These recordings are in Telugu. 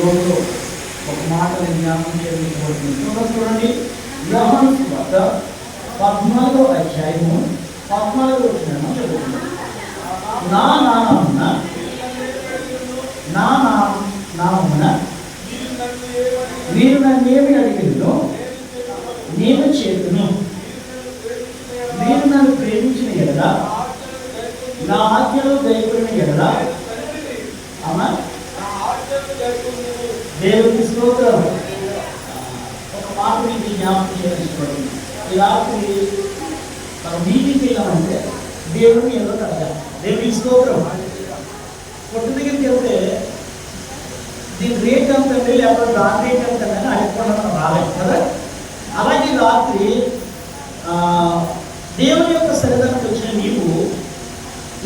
ఈరోజు ఒక మాటని జ్ఞాపకం చేసుకోబడుతుంది. చూడండి, యోహాను సువార్త 14వ అధ్యాయము 14వ వచనం చదువుతుంది. నా నామమున మీరు నన్నేమి అడిగినో నేను చేతును. మీరు నన్ను ప్రేమించిన ఎడల, నా ఆజ్ఞలు దయపడిన ఎడల, అమ్మా దేవునికి స్తోత్రం. ఒక మాట మీకు జ్ఞాపకం చేసుకోండి. ఈ రాత్రి మనం మీటింగ్కి వెళ్ళామంటే దేవుడిని ఏదో అడగాలి. దేవునికి స్తోత్రం. కొట్టు దగ్గరికి వెళ్తే దీని రేట్ ఎంతండి, లేకపోతే దాని రేట్ ఎంతండి అని అడుగుకోవడం రాలేదు కదా. అలాగే రాత్రి దేవుని యొక్క సరిదనకు వచ్చిన నీవు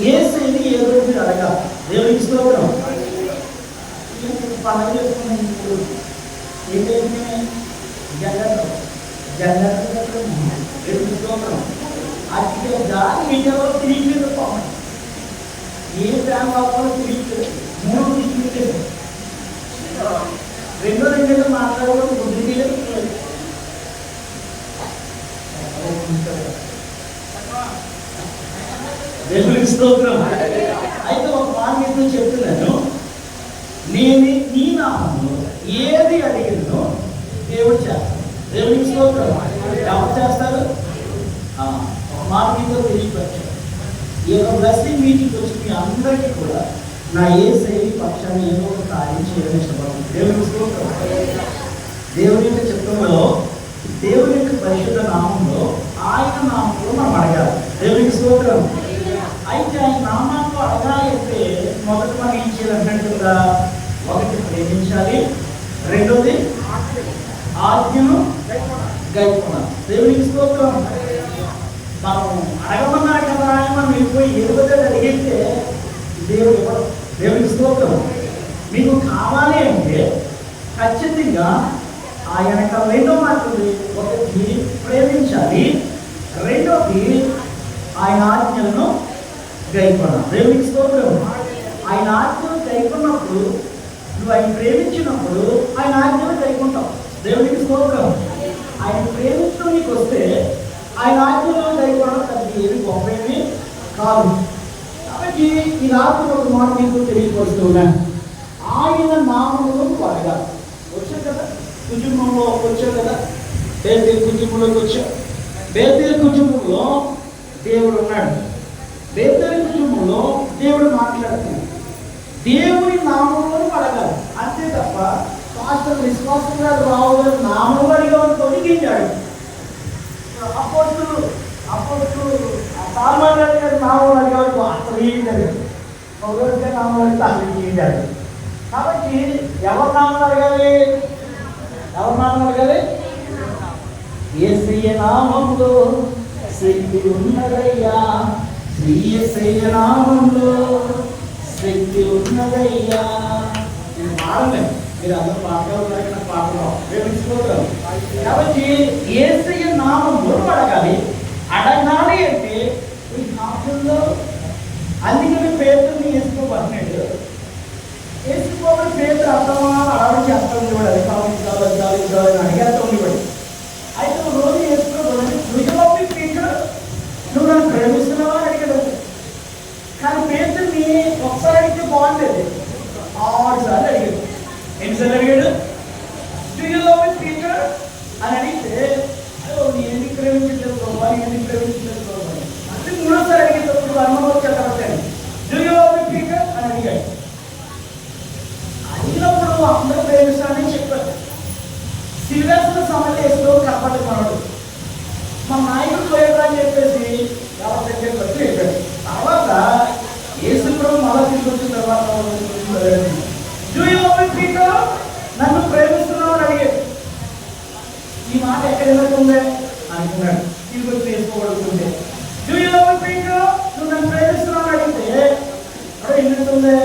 యేసుని ఏదో మీరు అడగాలి. దేవునికి స్తోత్రం. పండుగ చేసుకున్నాం. ఇప్పుడు ఏంటంటే దేవునికి స్తోత్రం. అది దాని మీటర్లో తిరిగి పోవాలి. ఏ ఫ్యాన్ కావాలో తిరిగి 3 తిరిగి రెండు మాట్లాడడం బుద్ధి దేవునికి స్తోత్రం. అయితే ఒక మాట మీకు చెప్తున్నాను, నేను నీ నామములో ఏది అడిగినో దేవుడు చేస్తాడు. దేవునికి స్తోత్రం. ఎవరు చేస్తారు? ఒక మాట మీతో తెలియపరిచారు. ఈ యొక్క బ్లెస్సింగ్ మీటింగ్ వచ్చి మీ అందరికీ కూడా నా యేసయ్య పక్షాన్ని ఏదో ఒక కార్యం చేయడం ఇష్టపడుతుంది. దేవునికి స్తోత్రం. దేవుని యొక్క చిత్రంలో, దేవుని యొక్క పరిశుద్ధ నామంలో, ఆయన నామంలో మనం అడగాలి. దేవునికి స్తోత్రం. అయితే ఆయన నామంలో అడగాలి అంటే మొదట మనం ఏం చేయాలంటుగా, ఒకటి ప్రేమించాలి, రెండోది ఆజ్ఞను గైకొనాలి. దేవునికి స్తోత్రం. మనం అడగమన్నారు కదా అని మనం వెళ్ళిపోయి ఏదో అడిగితే దేవుడు ఎవరు? దేవునికి స్తోత్రం. మీకు కావాలి అంటే ఖచ్చితంగా ఆయన రెండో మాట ఉంది. ఒకటి ప్రేమించాలి, రెండోది ఆయన ఆజ్ఞలను గైకొనాలి. దేవునికి స్తోత్రం. ఆయన ఆజ్ఞలు గైకొన్నప్పుడు, నువ్వు ఆయన ప్రేమించినప్పుడు ఆయన ఆజ్ఞలు గైకొంటావు. దేవునికి స్తోత్రం. ఆయన ప్రేమించడం నీకు వస్తే ఆయన ఆజ్ఞలు గైకొనడం అది ఏమి గొప్పేమి కాదు. కాబట్టి ఈ రాత్రి ఒక మాట మీకు తెలియపరుస్తున్నాను. ఆయన నామములో అడగాలి. వచ్చారు కదా, కుటుంబంలో వచ్చారు కదా, బేతేలు కుటుంబంలోకి వచ్చారు. బేతేలు కుటుంబంలో దేవుడు ఉన్నాడు. బేతేలు కుటుంబంలో దేవుడు మాట్లాడుతున్నాడు. దేవుని నామంలో అడగాలి అంతే తప్ప పాస్టర్ విశ్వాసంగా రావు గారు నామంలో అడిగేవాడు తొలగించాడు. అపోస్తులు సాల్మన్ గారు నామంలో అడిగేవాడు అసలు ఏం జరిగింది. పౌరుడిగా నామంలో అడిగితే అసలు ఏం జరిగింది. కాబట్టి ఎవరి నామంలో అడగాలి? ఎవరి నామంలో అడగాలి? యేసయ్య నామములో శక్తి ఉన్నదయ్యా, శ్రీ యేసయ్య నామములో శక్తి ఉన్నదయ్యా. నేను పాడలే, మీరు అందరూ పాటలు పాటలు వేసుకోగలరు. కాబట్టి యేసయ్య నామములో అడగాలి. అడగాలి అంటే ఈ నామంలో అందుకని పేరుని వేసుకోబడినాడు. వేసుకోబడి పేరు అర్థమా అడవి చేస్తూ ఉండేవాడు. కావాలి అడిగేస్తూ ఉండేవాడు. అయితే రోజు వేసుకోబడి నిజమీ పీటర్ నువ్వు నన్ను ప్రేమిస్తున్నావా అని అడిగాడు. కానీ పేరుని ఒకసారి అడిగితే బాగుండేది, 6 సార్లు అడిగాడు. ఎన్నిసార్లు అడిగాడు? Do you love me Peter అని అడిగితే నేను ఎందుకు ప్రేమించలేదు ప్రభా, ఎందుకు ప్రేమించలేదు ప్రభా అంటే 3వ సారి అడిగేటప్పుడు అనుభవం వచ్చారు కాబట్టి do you love me Peter అని అడిగాడు. అడిగినప్పుడు అందరూ ప్రేమిస్తానని చెప్పారు. సిల్వేసిన సమయంలో వేసుకో కనపడి మనడు మా నాయకుడు పోయాడు అని చెప్పేసి ఎవరి దగ్గరికి వచ్చి చెప్పాడు. తర్వాత యేసు ప్రభు మళ్ళా తీసుకొచ్చిన తర్వాత నన్ను ప్రేమిస్తున్నావు అని అడిగాడు. ఈ మాట ఎక్కడ ఎదుర్కొందే అనుకున్నాడు. తీసుకొచ్చి వేసుకోబడుతుండే నువ్వు నన్ను ప్రేమిస్తున్నావు అని అడిగితే అదే ఎందుకుందే